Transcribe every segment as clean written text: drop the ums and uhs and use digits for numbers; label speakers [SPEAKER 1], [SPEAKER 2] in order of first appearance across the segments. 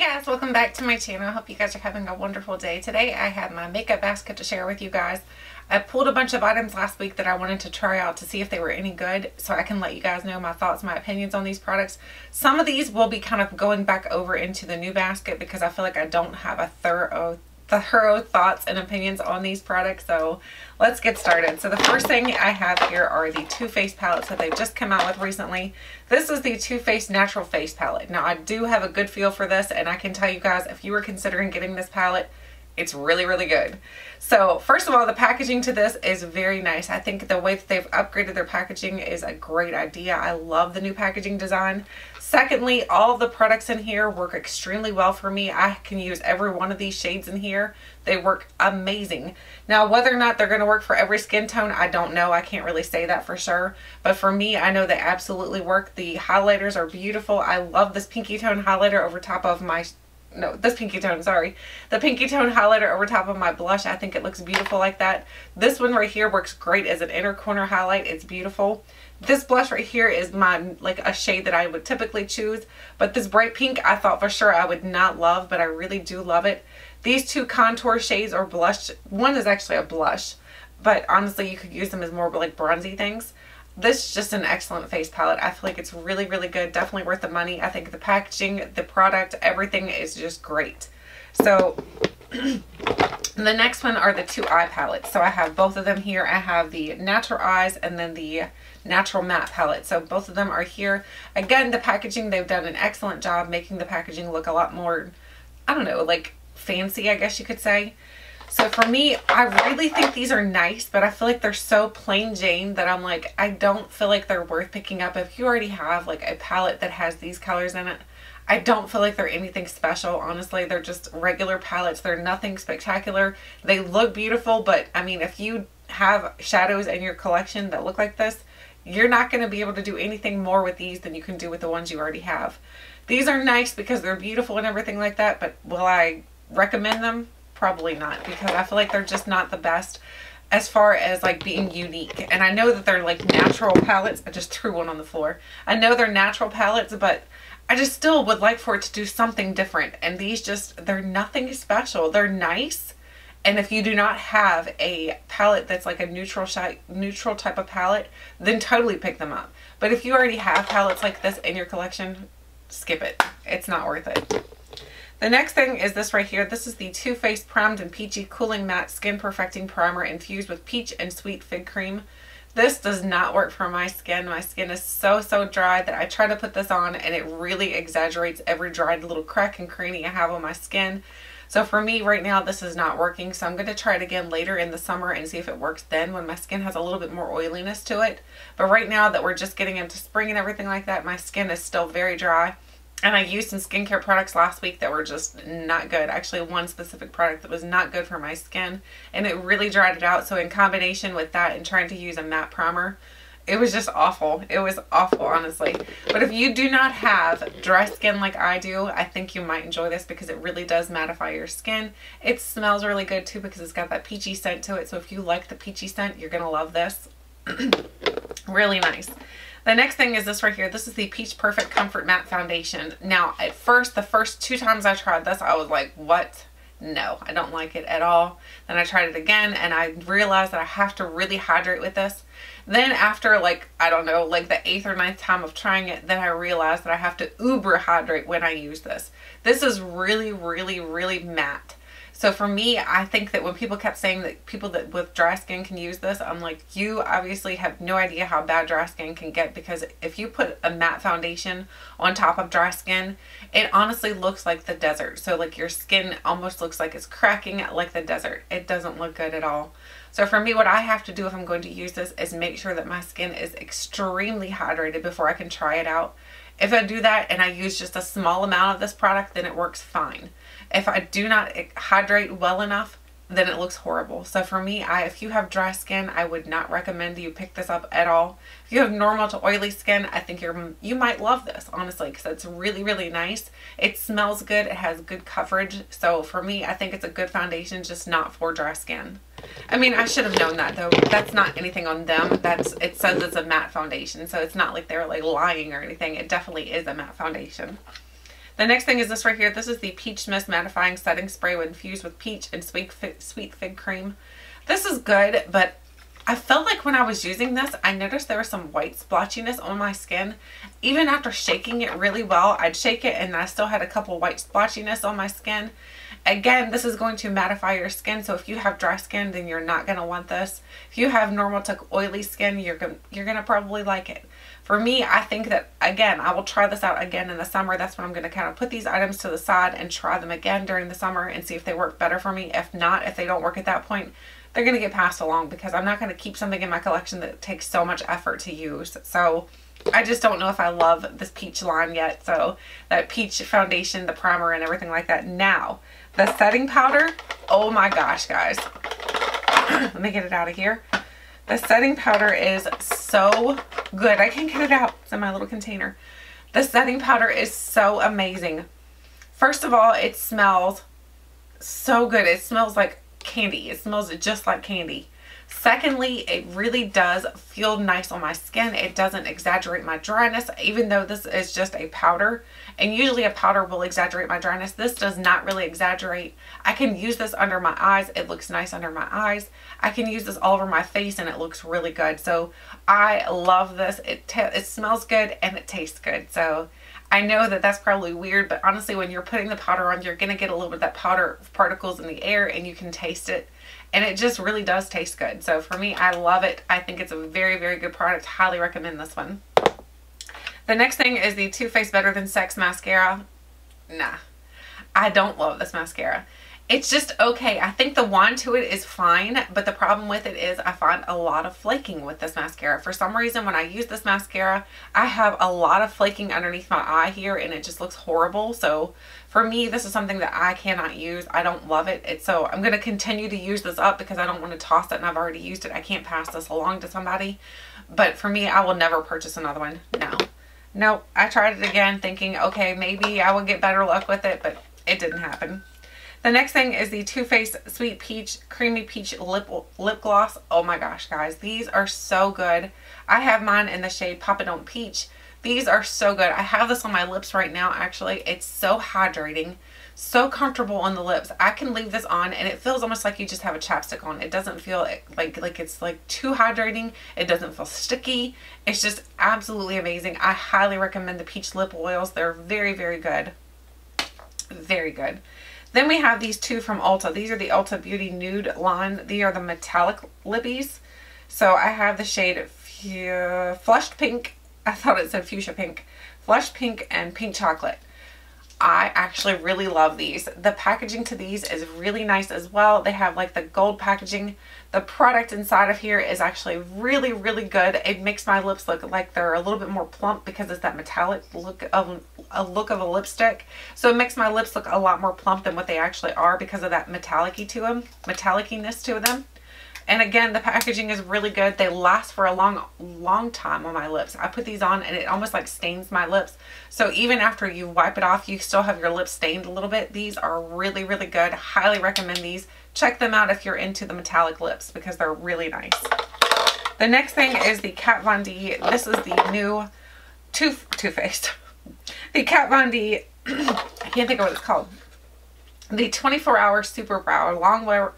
[SPEAKER 1] Guys, welcome back to my channel. I hope you guys are having a wonderful day. Today I have my makeup basket to share with you guys. I pulled a bunch of items last week that I wanted to try out to see if they were any good, so I can let you guys know my thoughts, my opinions on these products. Some of these will be kind of going back over into the new basket because I feel like I don't have a thorough thoughts and opinions on these products. So let's get started. So the first thing I have here are the Too Faced palettes that they've just come out with recently. This is the Too Faced Natural Face palette. Now I do have a good feel for this, and I can tell you guys, if you were considering getting this palette, it's really, really good. So first of all, the packaging to this is very nice. I think the way that they've upgraded their packaging is a great idea. I love the new packaging design. Secondly, all of the products in here work extremely well for me. I can use every one of these shades in here. They work amazing. Now, whether or not they're going to work for every skin tone, I don't know. I can't really say that for sure. But for me, I know they absolutely work. The highlighters are beautiful. I love this pinky tone highlighter over top of my... No, this pinky tone, sorry. The pinky tone highlighter over top of my blush. I think it looks beautiful like that. This one right here works great as an inner corner highlight. It's beautiful. This blush right here is like a shade that I would typically choose, but this bright pink I thought for sure I would not love, but I really do love it. These two contour shades or blush, one is actually a blush, but honestly you could use them as more like bronzy things. This is just an excellent face palette. I feel like it's really, really good. Definitely worth the money. I think the packaging, the product, everything is just great. So the next one are the two eye palettes. So I have both of them here. I have the Natural Eyes and then the Natural Matte palette. So both of them are here. Again, the packaging, they've done an excellent job making the packaging look a lot more, I don't know, like fancy, I guess you could say. So for me, I really think these are nice, but I feel like they're so plain Jane that I'm like, I don't feel like they're worth picking up. If you already have like a palette that has these colors in it, I don't feel like they're anything special. Honestly, they're just regular palettes. They're nothing spectacular. They look beautiful, but I mean, if you have shadows in your collection that look like this, you're not going to be able to do anything more with these than you can do with the ones you already have. These are nice because they're beautiful and everything like that, but will I recommend them? Probably not, because I feel like they're just not the best as far as like being unique. And I know that they're like natural palettes. I just threw one on the floor. I know they're natural palettes, but I just still would like for it to do something different. And these just, they're nothing special. They're nice. And if you do not have a palette that's like a neutral type of palette, then totally pick them up. But if you already have palettes like this in your collection, skip it. It's not worth it. The next thing is this right here. This is the Too Faced Primed and Peachy Cooling Matte Skin Perfecting Primer infused with peach and sweet fig cream. This does not work for my skin. My skin is so dry that I try to put this on and it really exaggerates every dried little crack and cranny I have on my skin. So for me right now, this is not working. So I'm going to try it again later in the summer and see if it works then when my skin has a little bit more oiliness to it. But right now that we're just getting into spring and everything like that, my skin is still very dry. And I used some skincare products last week that were just not good. Actually, one specific product that was not good for my skin. And it really dried it out. So in combination with that and trying to use a matte primer, it was just awful. It was awful, honestly. But if you do not have dry skin like I do, I think you might enjoy this because it really does mattify your skin. It smells really good too because it's got that peachy scent to it. So if you like the peachy scent, you're going to love this. Really nice. The next thing is this right here. This is the Peach Perfect Comfort Matte Foundation. Now, at first, the first 2 times I tried this, I was like, what? No, I don't like it at all. Then I tried it again, and I realized that I have to really hydrate with this. Then after, like, I don't know, like the 8th or 9th time of trying it, then I realized that I have to uber hydrate when I use this. This is really, really, really matte. So for me, I think that when people kept saying that people that with dry skin can use this, I'm like, you obviously have no idea how bad dry skin can get, because if you put a matte foundation on top of dry skin, it honestly looks like the desert. So like your skin almost looks like it's cracking like the desert. It doesn't look good at all. So for me, what I have to do if I'm going to use this is make sure that my skin is extremely hydrated before I can try it out. If I do that and I use just a small amount of this product, then it works fine. If I do not hydrate well enough, then it looks horrible. So for me, if you have dry skin, I would not recommend you pick this up at all. If you have normal to oily skin, I think you might love this, honestly, because it's really, really nice. It smells good. It has good coverage. So for me, I think it's a good foundation, just not for dry skin. I mean, I should have known that though. That's not anything on them. It says it's a matte foundation, so it's not like they're like lying or anything. It definitely is a matte foundation. The next thing is this right here. This is the Peach Mist Mattifying Setting Spray when infused with peach and sweet fig cream. This is good, but I felt like when I was using this, I noticed there was some white splotchiness on my skin. Even after shaking it really well, I'd shake it and I still had a couple white splotchiness on my skin. Again, this is going to mattify your skin, so if you have dry skin, then you're not going to want this. If you have normal to oily skin, you're going to probably like it. For me, I think that, again, I will try this out again in the summer. That's when I'm going to kind of put these items to the side and try them again during the summer and see if they work better for me. If not, if they don't work at that point, they're going to get passed along, because I'm not going to keep something in my collection that takes so much effort to use. So I just don't know if I love this peach line yet. So that peach foundation, the primer, and everything like that. Now, the setting powder, oh my gosh, guys. Let me get it out of here. The setting powder is so good. I can't get it out. It's in my little container. The setting powder is so amazing. First of all, it smells so good. It smells like candy. It smells just like candy. Secondly, it really does feel nice on my skin. It doesn't exaggerate my dryness, even though this is just a powder. And usually a powder will exaggerate my dryness. This does not really exaggerate. I can use this under my eyes. It looks nice under my eyes. I can use this all over my face and it looks really good. So I love this. It smells good and it tastes good. So I know that that's probably weird, but honestly, when you're putting the powder on, you're going to get a little bit of that powder particles in the air and you can taste it. And it just really does taste good. So for me, I love it. I think it's a very, very good product. Highly recommend this one. The next thing is the Too Faced Better Than Sex mascara. Nah, I don't love this mascara. It's just okay. I think the wand to it is fine, but the problem with it is I find a lot of flaking with this mascara. For some reason, when I use this mascara, I have a lot of flaking underneath my eye here and it just looks horrible. So for me, this is something that I cannot use. I don't love it. So I'm going to continue to use this up because I don't want to toss it and I've already used it. I can't pass this along to somebody. But for me, I will never purchase another one. No, I tried it again thinking, okay, maybe I will get better luck with it, but it didn't happen. The next thing is the Too Faced Sweet Peach Creamy Peach Lip Gloss. Oh my gosh, guys. These are so good. I have mine in the shade Papa Don't Peach. These are so good. I have this on my lips right now, actually. It's so hydrating. So comfortable on the lips. I can leave this on and it feels almost like you just have a chapstick on. It doesn't feel like it's like too hydrating. It doesn't feel sticky. It's just absolutely amazing. I highly recommend the peach lip oils. They're very, very good. Very good. Then we have these two from Ulta. These are the Ulta Beauty Nude line. These are the metallic lippies. So I have the shade Flushed Pink. I thought it said Fuchsia Pink. Flushed Pink and Pink Chocolate. I actually really love these. The packaging to these is really nice as well. They have like the gold packaging. The product inside of here is actually really, really good. It makes my lips look like they're a little bit more plump because it's that metallic look of a lipstick. So it makes my lips look a lot more plump than what they actually are because of that metallic-iness to them. And again, the packaging is really good. They last for a long time on my lips. I put these on and it almost like stains my lips. So even after you wipe it off, you still have your lips stained a little bit. These are really, really good. Highly recommend these. Check them out if you're into the metallic lips because they're really nice. The next thing is the Kat Von D. This is the new Too Faced. The Kat Von D, I can't think of what it's called. The 24-Hour Super Brow Longwear,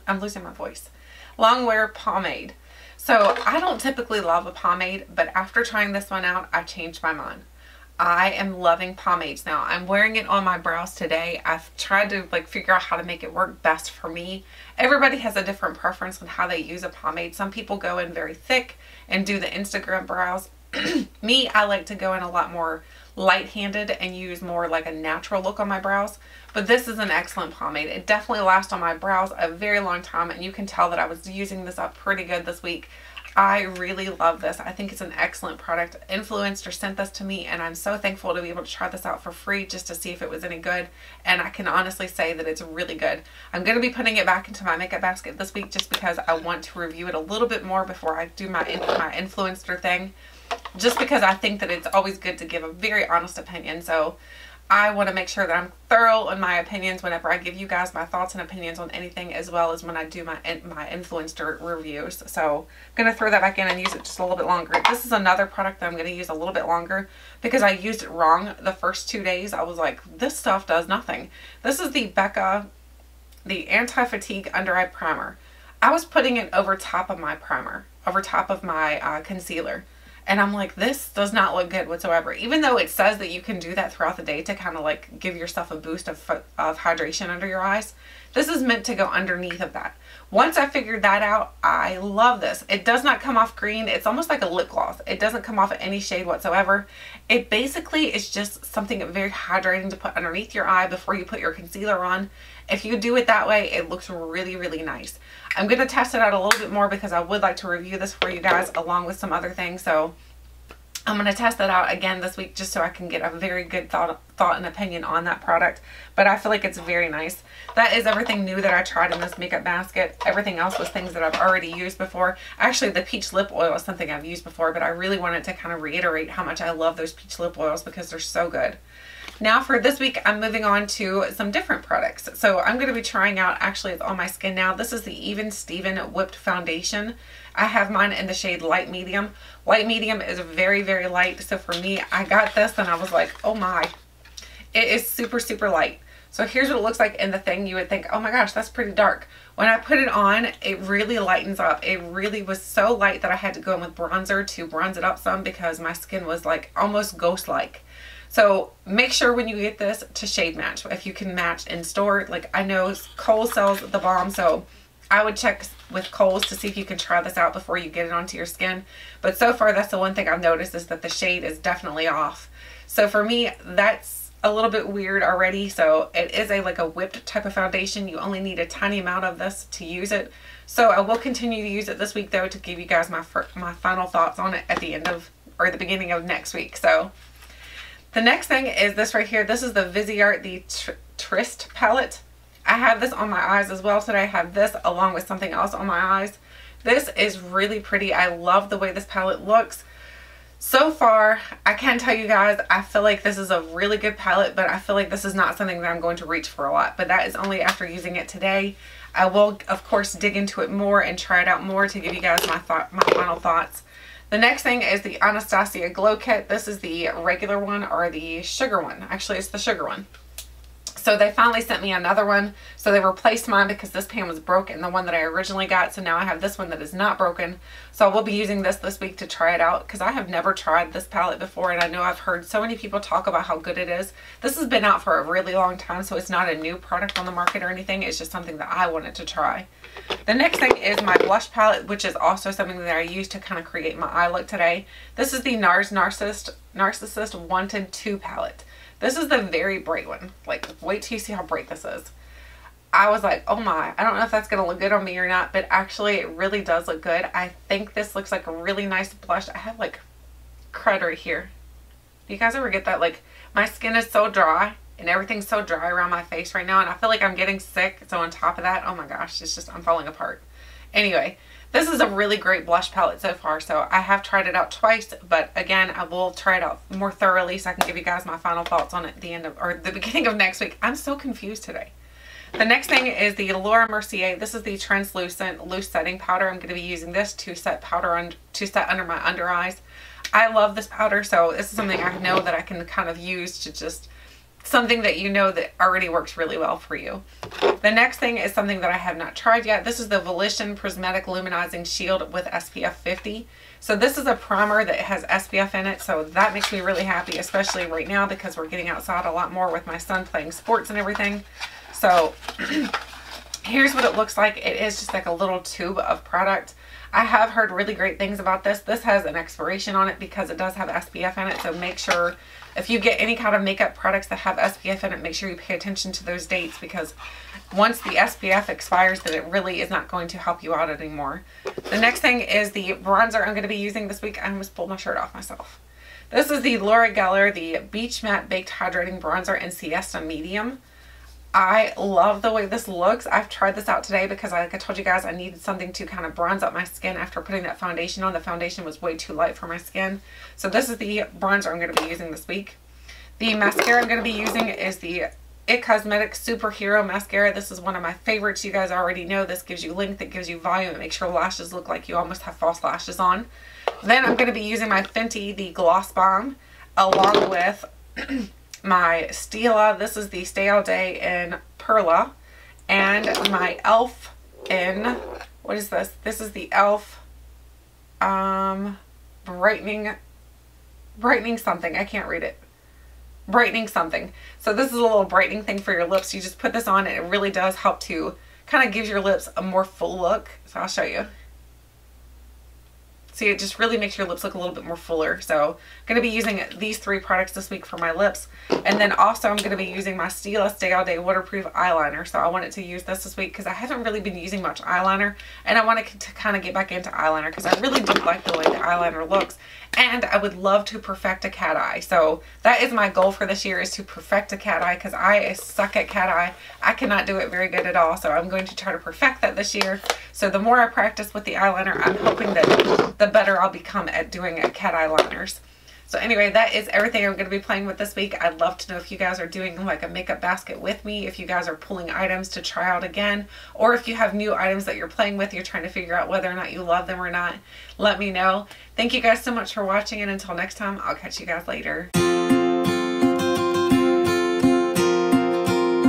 [SPEAKER 1] I'm losing my voice. Longwear Pomade. So I don't typically love a pomade, but after trying this one out, I changed my mind. I am loving pomades now. I'm wearing it on my brows today. I've tried to figure out how to make it work best for me. Everybody has a different preference on how they use a pomade. Some people go in very thick and do the Instagram brows. Me, I like to go in a lot more light-handed and use more like a natural look on my brows. But this is an excellent pomade. It definitely lasts on my brows a very long time, and you can tell that I was using this up pretty good this week. I really love this. I think it's an excellent product. Influencer sent this to me, and I'm so thankful to be able to try this out for free just to see if it was any good. And I can honestly say that it's really good. I'm going to be putting it back into my makeup basket this week just because I want to review it a little bit more before I do my influencer thing. Just because I think that it's always good to give a very honest opinion. So I want to make sure that I'm thorough in my opinions whenever I give you guys my thoughts and opinions on anything, as well as when I do my influencer reviews. So I'm going to throw that back in and use it just a little bit longer. This is another product that I'm going to use a little bit longer because I used it wrong the first 2 days. I was like, this stuff does nothing. This is the Becca, the Anti-Fatigue Under Eye Primer. I was putting it over top of my primer, over top of my concealer. And I'm like, this does not look good whatsoever. Even though it says that you can do that throughout the day to kind of like give yourself a boost of hydration under your eyes. This is meant to go underneath of that. Once I figured that out, I love this. It does not come off green. It's almost like a lip gloss. It doesn't come off any shade whatsoever. It basically is just something very hydrating to put underneath your eye before you put your concealer on. If you do it that way, it looks really, really nice. I'm going to test it out a little bit more because I would like to review this for you guys along with some other things. So I'm going to test that out again this week just so I can get a very good thought and opinion on that product. But I feel like it's very nice. That is everything new that I tried in this makeup basket. Everything else was things that I've already used before. Actually, the peach lip oil is something I've used before, but I really wanted to kind of reiterate how much I love those peach lip oils because they're so good. Now for this week, I'm moving on to some different products. So I'm going to be trying out, actually it's on my skin now. This is the Even Steven Whipped Foundation. I have mine in the shade Light Medium. Light Medium is very, very light. So for me, I got this and I was like, oh my, it is super, super light. So here's what it looks like in the thing. You would think, oh my gosh, that's pretty dark. When I put it on, it really lightens up. It really was so light that I had to go in with bronzer to bronze it up some because my skin was like almost ghost-like. So make sure when you get this to shade match. If you can match in store, like I know Kohl's sells the bomb, so I would check with Kohl's to see if you can try this out before you get it onto your skin. But so far, that's the one thing I've noticed is that the shade is definitely off. So for me, that's a little bit weird already. So it is like a whipped type of foundation. You only need a tiny amount of this to use it. So I will continue to use it this week though to give you guys my final thoughts on it at the end of, or the beginning of next week. So the next thing is this right here. This is the Viseart, the Trist palette. I have this on my eyes as well today. I have this along with something else on my eyes. This is really pretty. I love the way this palette looks. So far, I can tell you guys, I feel like this is a really good palette, but I feel like this is not something that I'm going to reach for a lot. But that is only after using it today. I will, of course, dig into it more and try it out more to give you guys my final thoughts. The next thing is the Anastasia Glow Kit. This is the regular one or the sugar one. Actually, it's the sugar one. So they finally sent me another one. So they replaced mine because this pan was broken, the one that I originally got. So now I have this one that is not broken. So I will be using this week to try it out because I have never tried this palette before. And I know I've heard so many people talk about how good it is. This has been out for a really long time. So it's not a new product on the market or anything. It's just something that I wanted to try. The next thing is my blush palette, which is also something that I used to kind of create my eye look today. This is the NARS Narcissist Wanted 2 palette. This is the very bright one. Like, wait till you see how bright this is. I was like, oh my, I don't know if that's going to look good on me or not, but actually it really does look good. I think this looks like a really nice blush. I have like crud right here. Do you guys ever get that? Like, my skin is so dry and everything's so dry around my face right now, and I feel like I'm getting sick. So on top of that, oh my gosh, it's just, I'm falling apart. Anyway, this is a really great blush palette so far. So I have tried it out twice, but again, I will try it out more thoroughly so I can give you guys my final thoughts on it at the end of, or the beginning of next week. I'm so confused today. The next thing is the Laura Mercier. This is the translucent loose setting powder. I'm going to be using this to set powder to set under my under eyes. I love this powder, so this is something I know that I can kind of use to just something that you know that already works really well for you. The next thing is something that I have not tried yet. This is the Volition Prismatic Luminizing Shield with SPF 50. So this is a primer that has SPF in it, so that makes me really happy, especially right now because we're getting outside a lot more with my son playing sports and everything. So here's what it looks like. It is just like a little tube of product. I have heard really great things about this. This has an expiration on it because it does have SPF in it, so make sure if you get any kind of makeup products that have SPF in it, make sure you pay attention to those dates because once the SPF expires, then it really is not going to help you out anymore. The next thing is the bronzer I'm going to be using this week. I almost pulled my shirt off myself. This is the Laura Geller, the Beach Matte Baked Hydrating Bronzer in Siesta Medium. I love the way this looks. I've tried this out today because like I told you guys, I needed something to kind of bronze up my skin after putting that foundation on. The foundation was way too light for my skin. So this is the bronzer I'm going to be using this week. The mascara I'm going to be using is the It Cosmetics Superhero Mascara. This is one of my favorites. You guys already know this gives you length, it gives you volume, it makes your lashes look like you almost have false lashes on. Then I'm going to be using my Fenty, the Gloss Bomb, along with my Stila. This is the Stay All Day in Perla. And my e.l.f. in, what is this? This is the e.l.f. brightening something. I can't read it. Brightening something. So this is a little brightening thing for your lips. You just put this on and it really does help to kind of give your lips a more full look. So I'll show you. See, it just really makes your lips look a little bit more fuller. So I'm going to be using these 3 products this week for my lips. And then also I'm going to be using my Stila Stay All Day Waterproof Eyeliner. So I wanted to use this week because I haven't really been using much eyeliner. And I wanted to kind of get back into eyeliner because I really do like the way the eyeliner looks. And I would love to perfect a cat eye. So that is my goal for this year, is to perfect a cat eye, because I suck at cat eye. I cannot do it very good at all. So I'm going to try to perfect that this year. So the more I practice with the eyeliner, I'm hoping that the better I'll become at doing cat eyeliners. So anyway, that is everything I'm going to be playing with this week. I'd love to know if you guys are doing like a makeup basket with me, if you guys are pulling items to try out again, or if you have new items that you're playing with, you're trying to figure out whether or not you love them or not. Let me know. Thank you guys so much for watching, and until next time, I'll catch you guys later.